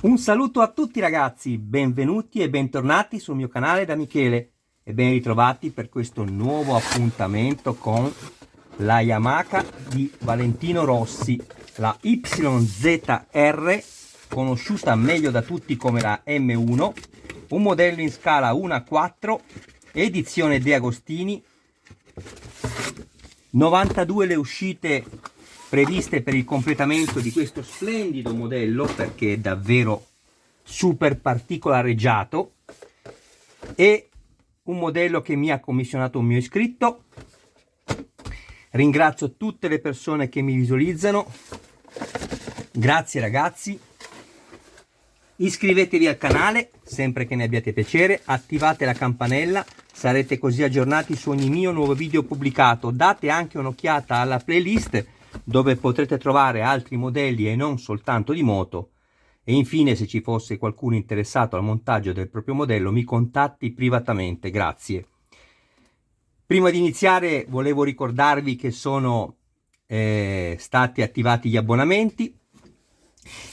Un saluto a tutti ragazzi, benvenuti e bentornati sul mio canale da Michele e ben ritrovati per questo nuovo appuntamento con la Yamaha di Valentino Rossi, la YZR, conosciuta meglio da tutti come la M1, un modello in scala 1:4, edizione De Agostini, 92 le uscite previste per il completamento di questo splendido modello, perché è davvero super particolareggiato, e un modello che mi ha commissionato un mio iscritto. Ringrazio tutte le persone che mi visualizzano, grazie ragazzi. Iscrivetevi al canale sempre che ne abbiate piacere, attivate la campanella, sarete così aggiornati su ogni mio nuovo video pubblicato. Date anche un'occhiata alla playlist dove potrete trovare altri modelli e non soltanto di moto. E infine, se ci fosse qualcuno interessato al montaggio del proprio modello, mi contatti privatamente, grazie. Prima di iniziare volevo ricordarvi che sono stati attivati gli abbonamenti.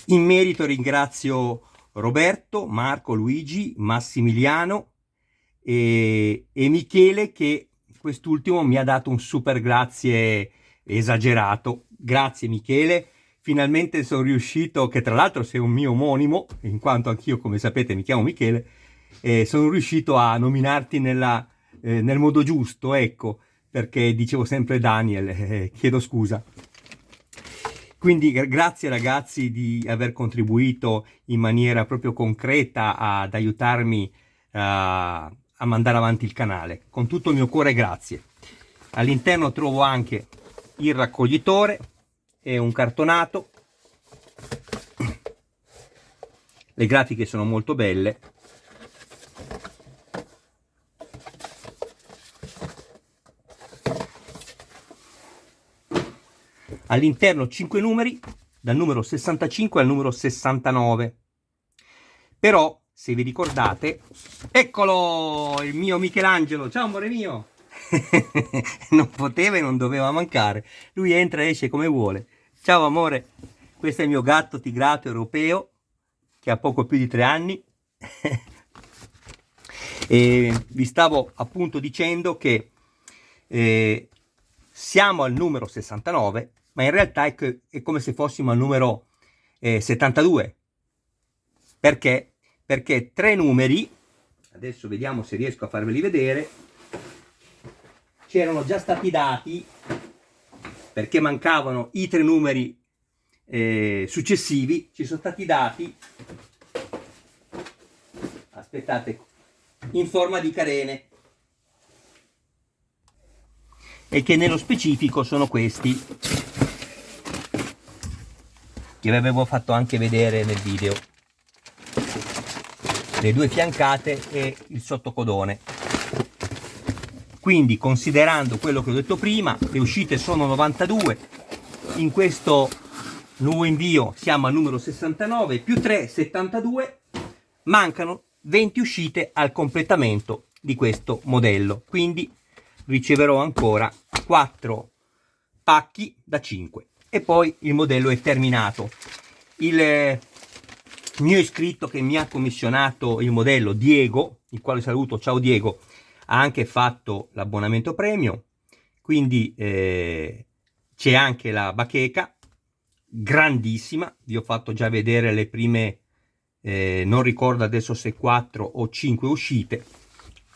In merito ringrazio Roberto, Marco, Luigi, Massimiliano e Michele, che quest'ultimo mi ha dato un super grazie esagerato. Grazie Michele, finalmente sono riuscito, che tra l'altro sei un mio omonimo, in quanto anch'io come sapete mi chiamo Michele, sono riuscito a nominarti nel modo giusto, ecco, perché dicevo sempre Daniel, chiedo scusa. Quindi grazie ragazzi di aver contribuito in maniera proprio concreta ad aiutarmi a mandare avanti il canale. Con tutto il mio cuore grazie. All'interno trovo anche il raccoglitore e un cartonato. Le grafiche sono molto belle. All'interno 5 numeri, dal numero 65 al numero 69. Però, se vi ricordate, eccolo, il mio Michelangelo. Ciao amore mio. Non poteva e non doveva mancare. Lui entra e esce come vuole. Ciao amore, questo è il mio gatto tigrato europeo che ha poco più di 3 anni. E vi stavo appunto dicendo che siamo al numero 69, ma in realtà è come se fossimo al numero 72. Perché? Perché 3 numeri, adesso vediamo se riesco a farveli vedere, c'erano già stati dati, perché mancavano i 3 numeri successivi, ci sono stati dati, aspettate, in forma di carene, e che nello specifico sono questi, che vi avevo fatto anche vedere nel video, le 2 fiancate e il sottocodone. Quindi, considerando quello che ho detto prima, le uscite sono 92, in questo nuovo invio siamo al numero 69, più 3, 72, mancano 20 uscite al completamento di questo modello, quindi riceverò ancora 4 pacchi da 5 e poi il modello è terminato. Il mio iscritto che mi ha commissionato il modello, Diego, il quale saluto, ciao Diego, ha anche fatto l'abbonamento premium, quindi c'è anche la bacheca grandissima. Vi ho fatto già vedere le prime, non ricordo adesso se 4 o 5 uscite.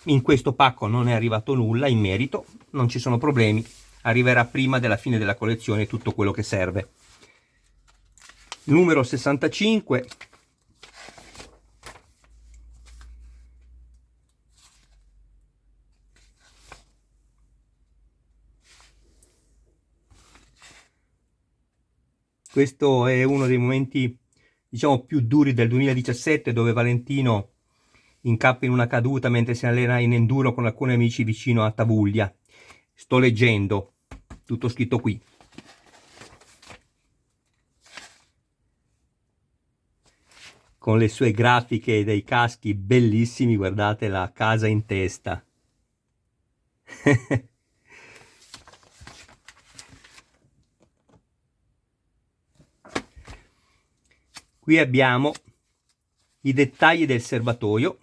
In questo pacco non è arrivato nulla in merito, non ci sono problemi, arriverà prima della fine della collezione tutto quello che serve. Numero 65. Questo è uno dei momenti, diciamo, più duri del 2017, dove Valentino incappa in una caduta mentre si allena in enduro con alcuni amici vicino a Tavuglia. Sto leggendo, tutto scritto qui. Con le sue grafiche dei caschi bellissimi, guardate la casa in testa. Qui abbiamo i dettagli del serbatoio.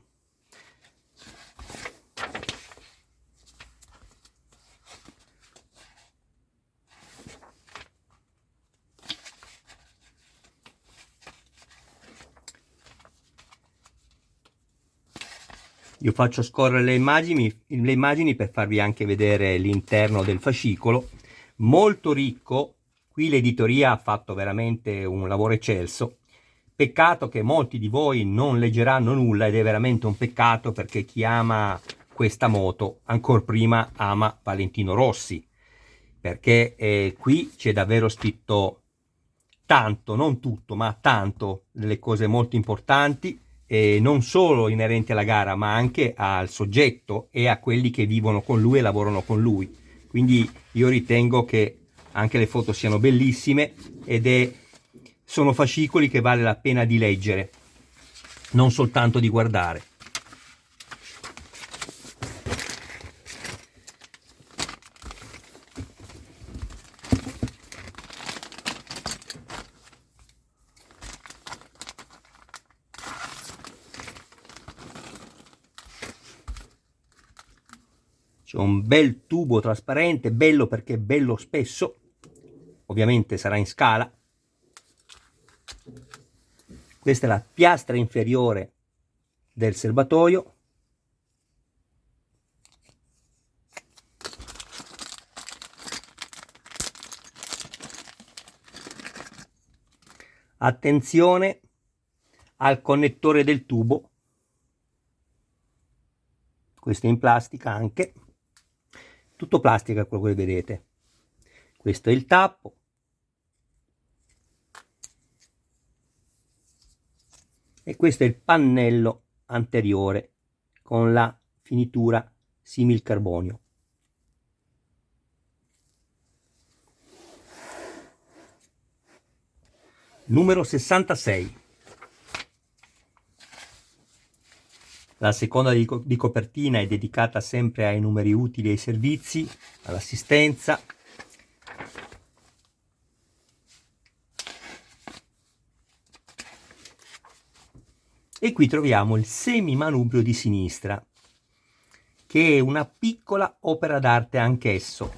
Io faccio scorrere le immagini per farvi anche vedere l'interno del fascicolo, molto ricco. Qui l'editoria ha fatto veramente un lavoro eccelso. Peccato che molti di voi non leggeranno nulla, ed è veramente un peccato, perché chi ama questa moto ancor prima ama Valentino Rossi, perché qui c'è davvero scritto tanto, non tutto, ma tanto, delle cose molto importanti, non solo inerenti alla gara, ma anche al soggetto e a quelli che vivono con lui e lavorano con lui. Quindi io ritengo che anche le foto siano bellissime, sono fascicoli che vale la pena di leggere, non soltanto di guardare. C'è un bel tubo trasparente, bello perché è bello spesso, ovviamente sarà in scala. Questa è la piastra inferiore del serbatoio. Attenzione al connettore del tubo, questo è in plastica anche, tutto plastica quello che vedete. Questo è il tappo, e questo è il pannello anteriore con la finitura simil carbonio. Numero 66. La seconda di copertina è dedicata sempre ai numeri utili e ai servizi, all'assistenza. E qui troviamo il semimanubrio di sinistra, che è una piccola opera d'arte anch'esso.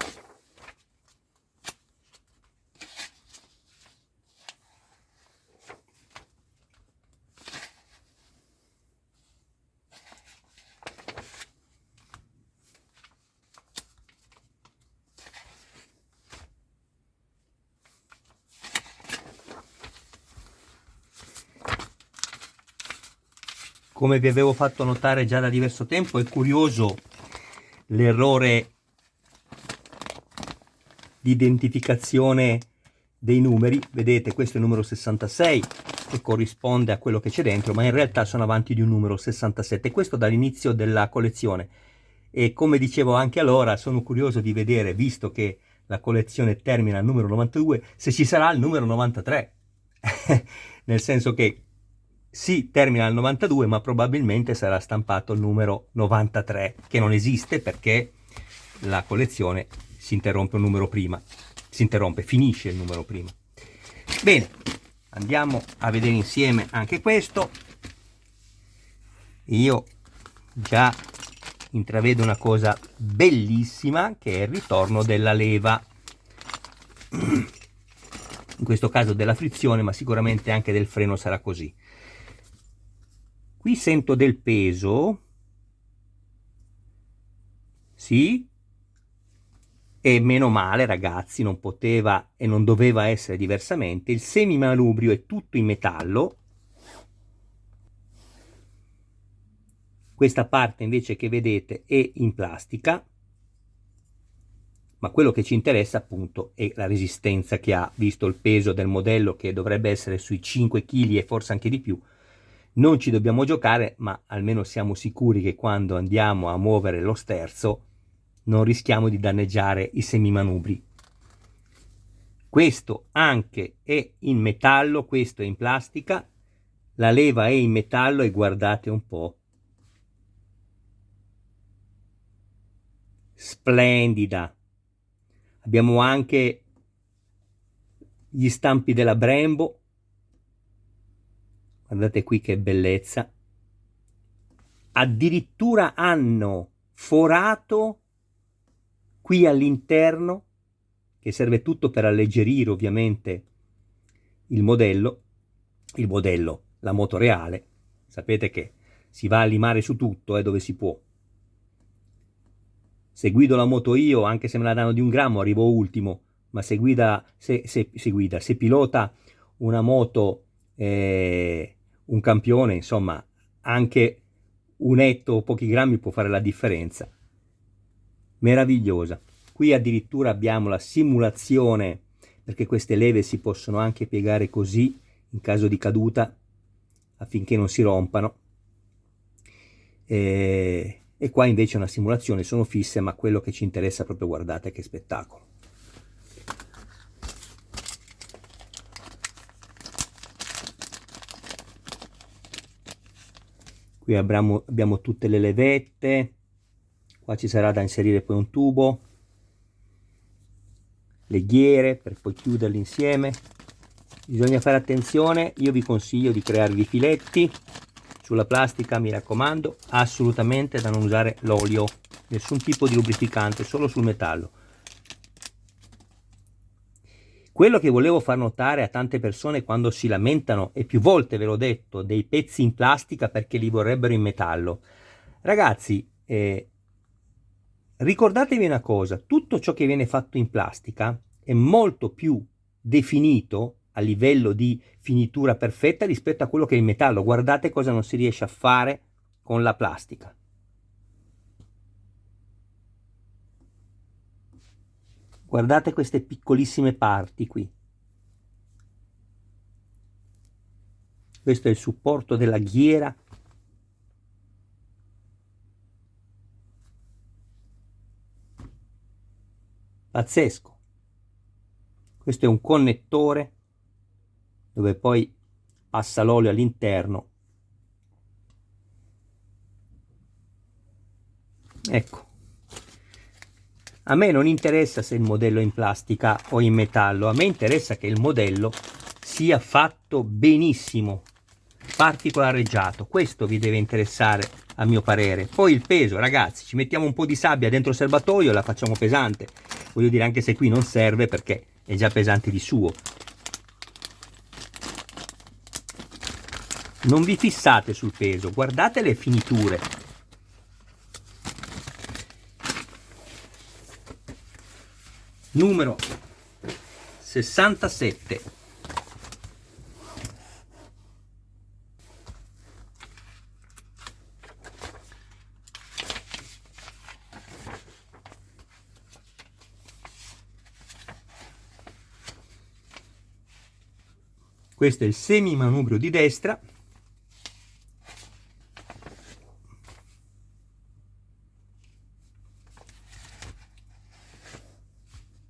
Come vi avevo fatto notare già da diverso tempo, è curioso l'errore di identificazione dei numeri. Vedete, questo è il numero 66, che corrisponde a quello che c'è dentro, ma in realtà sono avanti di un numero 67, questo dall'inizio della collezione. E come dicevo anche allora, sono curioso di vedere, visto che la collezione termina al numero 92, se ci sarà il numero 93. Nel senso che sì, termina al 92, ma probabilmente sarà stampato il numero 93, che non esiste perché la collezione si interrompe un numero prima. Finisce il numero prima. Bene, andiamo a vedere insieme anche questo. Io già intravedo una cosa bellissima, che è il ritorno della leva. In questo caso della frizione, ma sicuramente anche del freno sarà così. Qui sento del peso, sì, e meno male ragazzi, non poteva e non doveva essere diversamente. Il semimanubrio è tutto in metallo, questa parte invece che vedete è in plastica, ma quello che ci interessa appunto è la resistenza che ha, visto il peso del modello che dovrebbe essere sui 5 kg e forse anche di più. Non ci dobbiamo giocare, ma almeno siamo sicuri che quando andiamo a muovere lo sterzo non rischiamo di danneggiare i semimanubri. Questo anche è in metallo, questo è in plastica, la leva è in metallo e guardate un po'. Splendida. Abbiamo anche gli stampi della Brembo. Guardate qui che bellezza. Addirittura hanno forato qui all'interno, che serve tutto per alleggerire ovviamente il modello, la moto reale. Sapete che si va a limare su tutto, dove si può. Se guido la moto io, anche se me la danno di 1 grammo, arrivo ultimo, ma se pilota una moto, un campione, insomma, anche un etto o pochi grammi può fare la differenza. Meravigliosa. Qui addirittura abbiamo la simulazione, perché queste leve si possono anche piegare così in caso di caduta affinché non si rompano. E qua invece è una simulazione, sono fisse, ma quello che ci interessa proprio, guardate che spettacolo. Qui abbiamo tutte le levette, qua ci sarà da inserire poi un tubo, le ghiere per poi chiuderli insieme. Bisogna fare attenzione, io vi consiglio di crearvi filetti. Sulla plastica, mi raccomando, assolutamente da non usare l'olio, nessun tipo di lubrificante, solo sul metallo. Quello che volevo far notare a tante persone quando si lamentano, e più volte ve l'ho detto, dei pezzi in plastica perché li vorrebbero in metallo. Ragazzi, ricordatevi una cosa, tutto ciò che viene fatto in plastica è molto più definito a livello di finitura perfetta rispetto a quello che è il metallo. Guardate cosa non si riesce a fare con la plastica. Guardate queste piccolissime parti qui. Questo è il supporto della ghiera. Pazzesco. Questo è un connettore dove poi passa l'olio all'interno. Ecco, a me non interessa se il modello è in plastica o in metallo, a me interessa che il modello sia fatto benissimo, particolareggiato. Questo vi deve interessare a mio parere. Poi il peso, ragazzi, ci mettiamo un po' di sabbia dentro il serbatoio e la facciamo pesante. Voglio dire, anche se qui non serve perché è già pesante di suo. Non vi fissate sul peso, guardate le finiture. Numero 67. Questo è il semimanubrio di destra.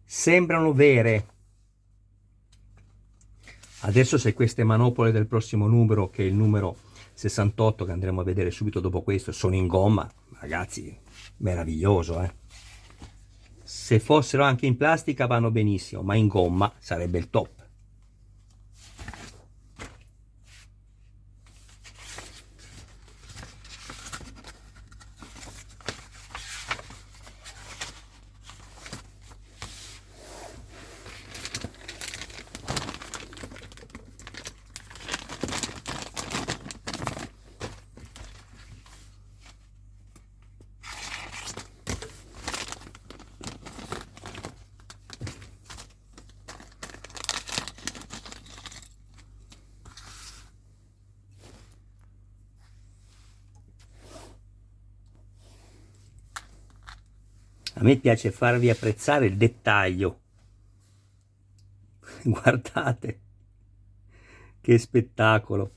Sembrano vere. Adesso, se queste manopole del prossimo numero, che è il numero 68, che andremo a vedere subito dopo questo, sono in gomma, ragazzi, meraviglioso, eh? Se fossero anche in plastica vanno benissimo, ma in gomma sarebbe il top. A me piace farvi apprezzare il dettaglio. Guardate che spettacolo.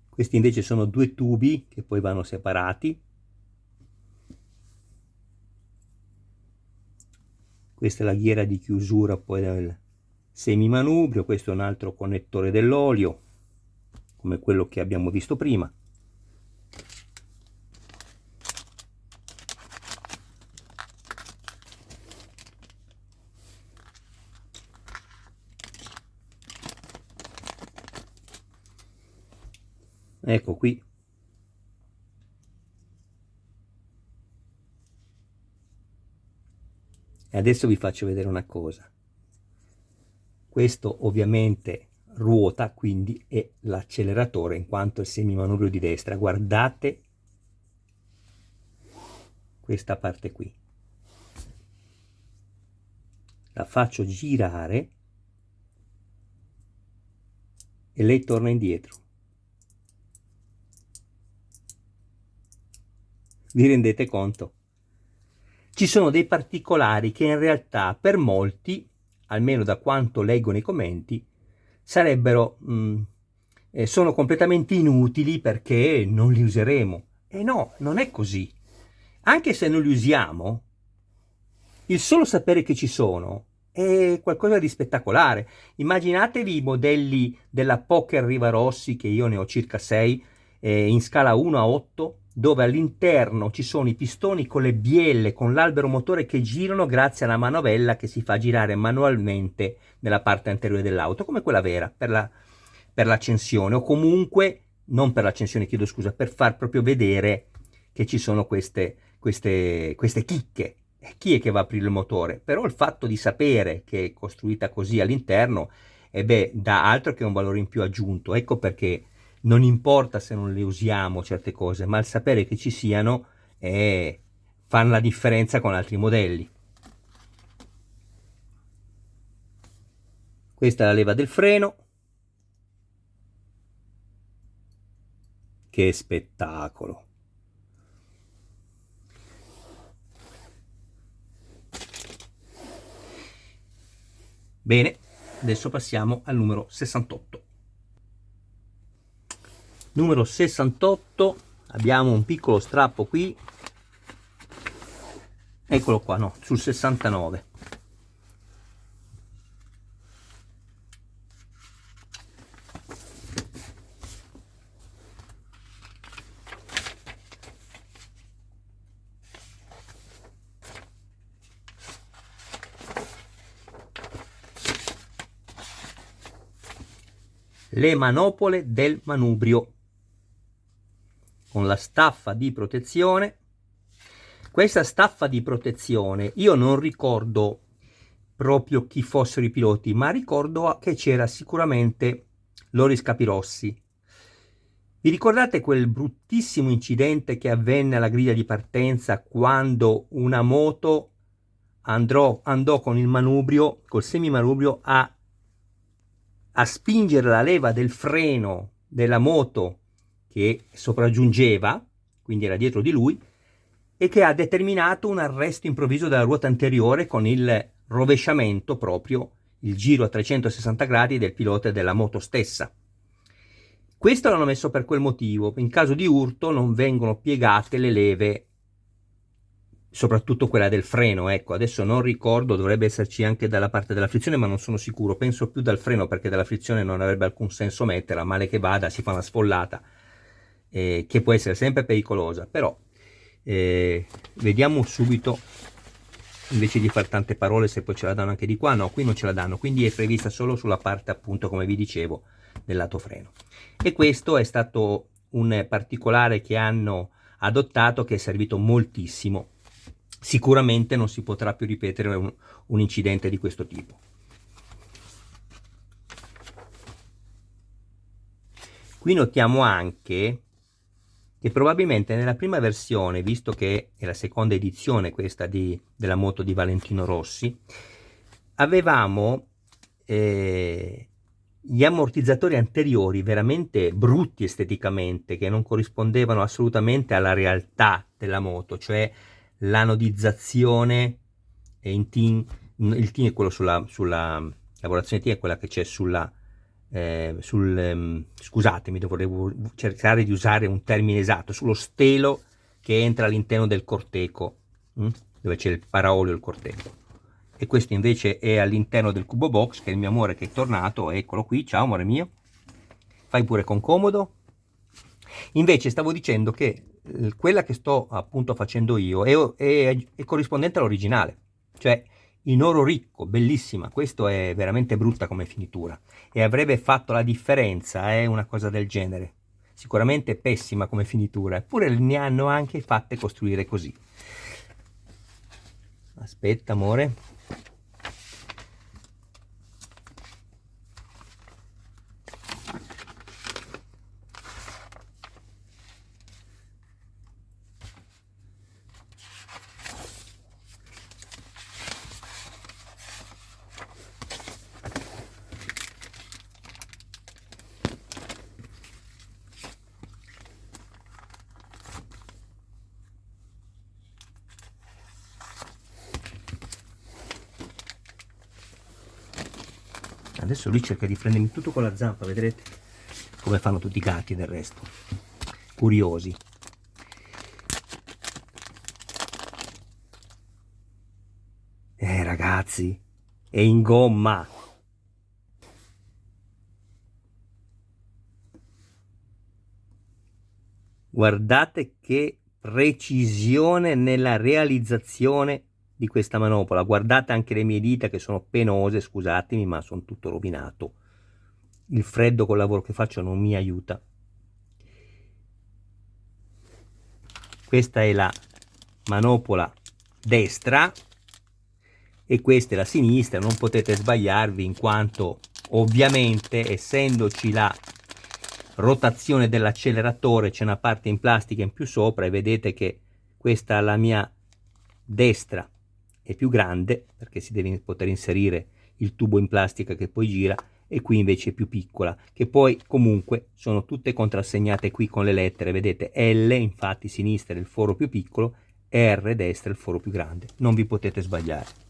Questi invece sono 2 tubi che poi vanno separati. Questa è la ghiera di chiusura poi del semimanubrio. Questo è un altro connettore dell'olio, come quello che abbiamo visto prima. ecco qui. E adesso vi faccio vedere una cosa. Questo ovviamente ruota, quindi è l'acceleratore in quanto il semimanubrio di destra. Guardate questa parte qui. La faccio girare e lei torna indietro. Vi rendete conto? Ci sono dei particolari che in realtà per molti, almeno da quanto leggo nei commenti, sarebbero sono completamente inutili perché non li useremo. E no, non è così. Anche se non li usiamo, il solo sapere che ci sono è qualcosa di spettacolare. Immaginatevi i modelli della Poker Rivarossi, che io ne ho circa 6, in scala 1 a 8, dove all'interno ci sono i pistoni con le bielle, con l'albero motore che girano grazie alla manovella che si fa girare manualmente nella parte anteriore dell'auto, come quella vera, per l'accensione, o comunque, non per l'accensione, chiedo scusa, per far proprio vedere che ci sono queste chicche. Chi è che va a aprire il motore? Però il fatto di sapere che è costruita così all'interno, dà altro che un valore in più aggiunto. Ecco perché non importa se non le usiamo certe cose, ma il sapere che ci siano fanno la differenza con altri modelli. Questa è la leva del freno. Che spettacolo! Bene, adesso passiamo al numero 68. Numero 68, abbiamo un piccolo strappo qui, eccolo qua, no, sul 69. Le manopole del manubrio con la staffa di protezione. Questa staffa di protezione io non ricordo proprio chi fossero i piloti, ma ricordo che c'era sicuramente Loris Capirossi. Vi ricordate quel bruttissimo incidente che avvenne alla griglia di partenza quando una moto andò con il manubrio, col semimanubrio, a spingere la leva del freno della moto che sopraggiungeva, quindi era dietro di lui, e che ha determinato un arresto improvviso della ruota anteriore con il rovesciamento, proprio il giro a 360 gradi del pilota e della moto stessa. Questo l'hanno messo per quel motivo. In caso di urto non vengono piegate le leve, soprattutto quella del freno. Ecco, adesso non ricordo, dovrebbe esserci anche dalla parte della frizione, ma non sono sicuro. Penso più dal freno, perché dalla frizione non avrebbe alcun senso metterla, male che vada si fa una sfollata, che può essere sempre pericolosa. Però vediamo subito, invece di fare tante parole, se poi ce la danno anche di qua. No, qui non ce la danno, quindi è prevista solo sulla parte, appunto, come vi dicevo, del lato freno. E questo è stato un particolare che hanno adottato, che è servito moltissimo. Sicuramente non si potrà più ripetere un incidente di questo tipo. Qui notiamo anche che probabilmente nella prima versione, visto che è la seconda edizione questa della moto di Valentino Rossi, avevamo gli ammortizzatori anteriori veramente brutti esteticamente, che non corrispondevano assolutamente alla realtà della moto, cioè l'anodizzazione in tin, il tin è quello sulla lavorazione tin è quella che c'è scusatemi, dovevo cercare di usare un termine esatto, sullo stelo che entra all'interno del corteco, dove c'è il paraolio e il corteco. E questo invece è all'interno del cubo box, che è il mio amore che è tornato. Eccolo qui, ciao amore mio, fai pure con comodo. Invece stavo dicendo che quella che sto appunto facendo io è corrispondente all'originale, cioè in oro ricco, bellissima. Questo è veramente brutta come finitura e avrebbe fatto la differenza, una cosa del genere. sicuramente pessima come finitura, eppure ne hanno anche fatte costruire così. Aspetta amore. Adesso lui cerca di prendermi tutto con la zampa, vedrete come fanno tutti i gatti del resto, curiosi. Ragazzi, è in gomma. Guardate che precisione nella realizzazione di questa manopola. Guardate anche le mie dita che sono penose, scusatemi, ma sono tutto rovinato. Il freddo col lavoro che faccio non mi aiuta. Questa è la manopola destra e questa è la sinistra. Non potete sbagliarvi, in quanto ovviamente, essendoci la rotazione dell'acceleratore, c'è una parte in plastica in più sopra, e vedete che questa, la mia destra, è più grande perché si deve poter inserire il tubo in plastica che poi gira, e qui invece è più piccola, che poi comunque sono tutte contrassegnate qui con le lettere. Vedete, L infatti sinistra è il foro più piccolo, R destra è il foro più grande, non vi potete sbagliare.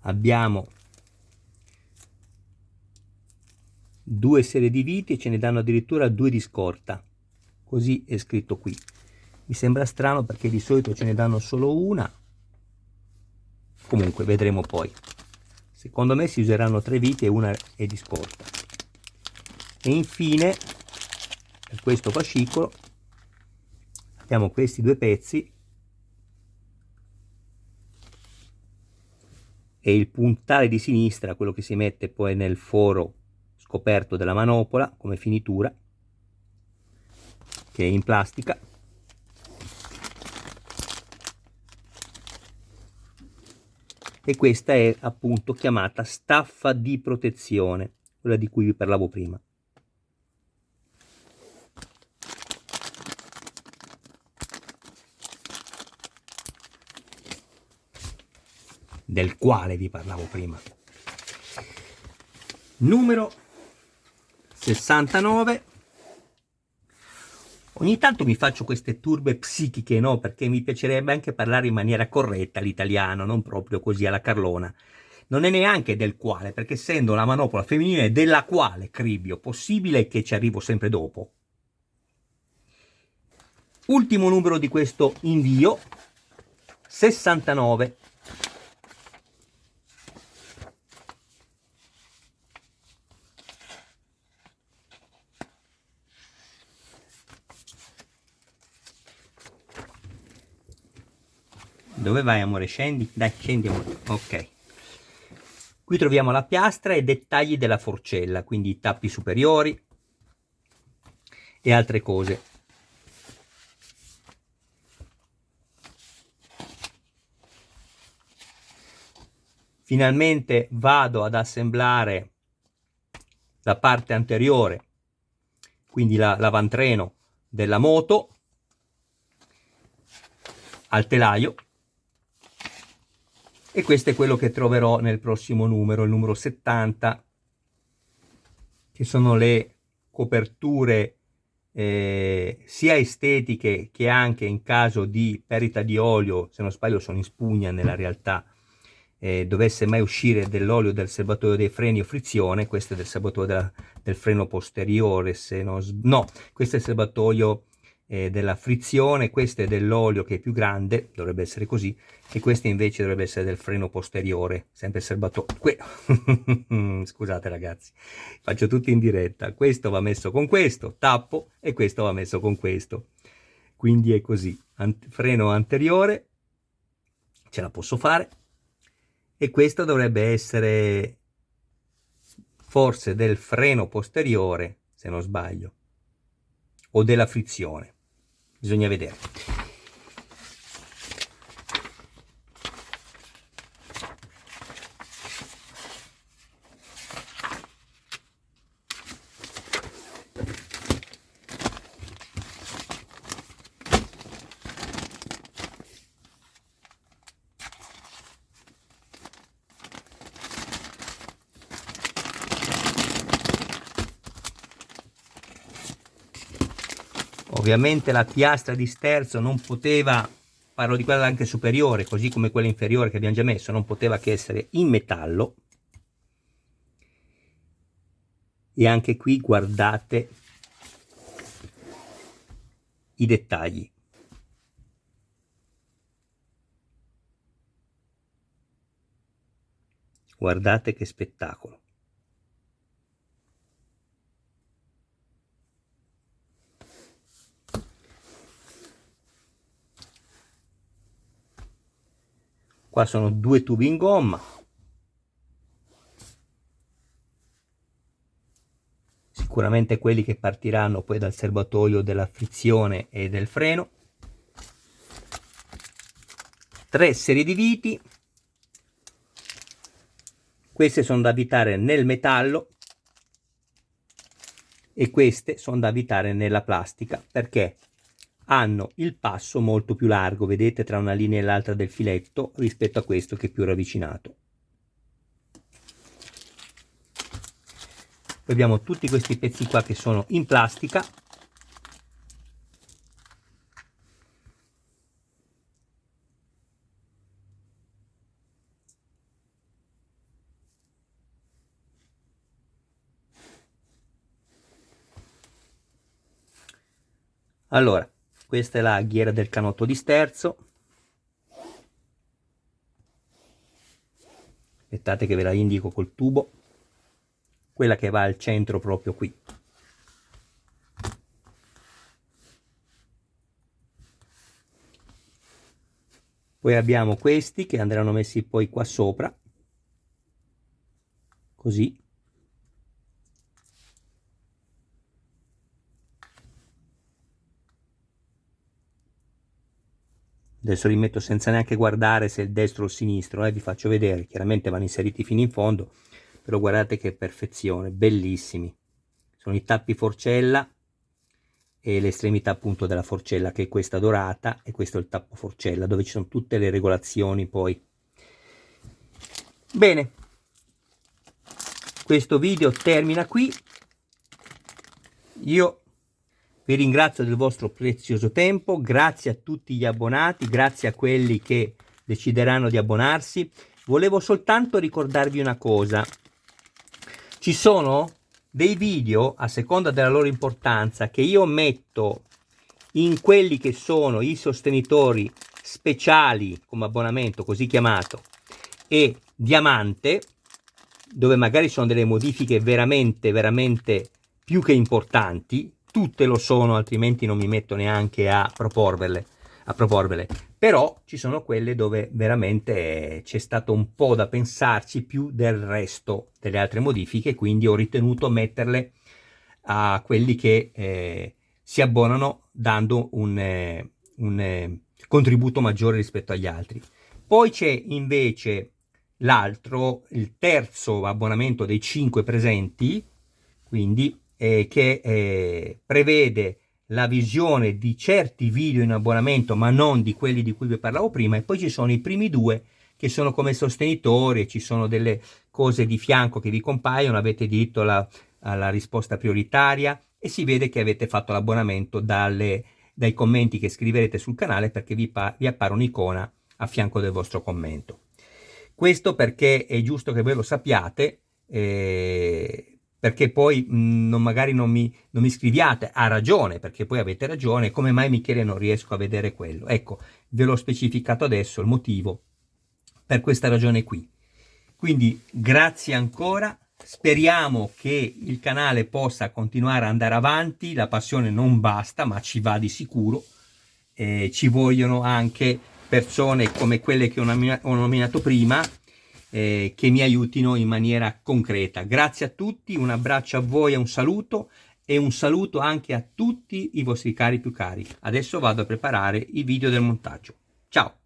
Abbiamo due serie di viti e ce ne danno addirittura due di scorta, così è scritto qui. Mi sembra strano perché di solito ce ne danno solo una, comunque vedremo poi. Secondo me si useranno 3 viti e una è di scorta. E infine, per questo fascicolo, abbiamo questi due pezzi e il puntale di sinistra, quello che si mette poi nel foro scoperto della manopola come finitura, che è in plastica. E questa è appunto chiamata staffa di protezione, quella di cui vi parlavo prima. Del quale vi parlavo prima. Numero 69. Ogni tanto mi faccio queste turbe psichiche, no? Perché mi piacerebbe anche parlare in maniera corretta l'italiano, non proprio così alla carlona. Non è neanche del quale, perché essendo la manopola femminile, della quale cribbio, possibile che ci arrivo sempre dopo. Ultimo numero di questo invio, 69. Dove vai amore? Scendi? Dai, scendi amore. Ok. Qui troviamo la piastra e dettagli della forcella, quindi i tappi superiori e altre cose. Finalmente vado ad assemblare la parte anteriore, quindi l'avantreno della moto, al telaio. E questo è quello che troverò nel prossimo numero, il numero 70, che sono le coperture sia estetiche che anche in caso di perdita di olio, se non sbaglio sono in spugna nella realtà, dovesse mai uscire dell'olio del serbatoio dei freni o frizione. Questo è del serbatoio del freno posteriore, se non no, questo è il serbatoio della frizione, questo è dell'olio che è più grande, dovrebbe essere così, e questo invece dovrebbe essere del freno posteriore, sempre il serbatoio. Scusate ragazzi, faccio tutto in diretta. Questo va messo con questo, tappo, e questo va messo con questo. Quindi è così, freno anteriore, ce la posso fare, e questo dovrebbe essere forse del freno posteriore, se non sbaglio, o della frizione, bisogna vedere. Ovviamente la piastra di sterzo non poteva, parlo di quella anche superiore, così come quella inferiore che abbiamo già messo, non poteva che essere in metallo. E anche qui guardate i dettagli. Guardate che spettacolo. Qua sono due tubi in gomma. Sicuramente quelli che partiranno poi dal serbatoio della frizione e del freno. 3 serie di viti. Queste sono da avvitare nel metallo e queste sono da avvitare nella plastica, perché hanno il passo molto più largo, vedete, tra una linea e l'altra del filetto, rispetto a questo che è più ravvicinato. Poi abbiamo tutti questi pezzi qua che sono in plastica. Allora, questa è la ghiera del canotto di sterzo. Aspettate che ve la indico col tubo. Quella che va al centro proprio qui. Poi abbiamo questi che andranno messi poi qua sopra, così. Adesso li metto senza neanche guardare se è il destro o il sinistro, vi faccio vedere. Chiaramente vanno inseriti fino in fondo, però guardate che perfezione, bellissimi. Sono i tappi forcella e l'estremità appunto della forcella, che è questa dorata, e questo è il tappo forcella, dove ci sono tutte le regolazioni poi. Bene, questo video termina qui. Io vi ringrazio del vostro prezioso tempo, grazie a tutti gli abbonati, grazie a quelli che decideranno di abbonarsi. Volevo soltanto ricordarvi una cosa: ci sono dei video, a seconda della loro importanza, che io metto in quelli che sono i sostenitori speciali come abbonamento, così chiamato, e diamante, dove magari sono delle modifiche veramente più che importanti. Tutte lo sono, altrimenti non mi metto neanche a proporvele. Però ci sono quelle dove veramente c'è stato un po' da pensarci più del resto delle altre modifiche, quindi ho ritenuto metterle a quelli che si abbonano dando un contributo maggiore rispetto agli altri. Poi c'è invece l'altro, il terzo abbonamento dei 5 presenti, quindi che prevede la visione di certi video in abbonamento, ma non di quelli di cui vi parlavo prima. E poi ci sono i primi 2 che sono come sostenitori, ci sono delle cose di fianco che vi compaiono, avete diritto alla risposta prioritaria e si vede che avete fatto l'abbonamento dai commenti che scriverete sul canale, perché vi appare un'icona a fianco del vostro commento. Questo perché è giusto che voi lo sappiate, perché poi magari non mi scriviate, ha ragione, perché poi avete ragione, come mai Michele non riesco a vedere quello? Ecco, ve l'ho specificato adesso il motivo, per questa ragione qui. Quindi grazie ancora, speriamo che il canale possa continuare ad andare avanti, la passione non basta, ma ci va di sicuro, ci vogliono anche persone come quelle che ho nominato prima, che mi aiutino in maniera concreta. Grazie a tutti, un abbraccio a voi e un saluto anche a tutti i vostri cari più cari. Adesso vado a preparare i video del montaggio. Ciao!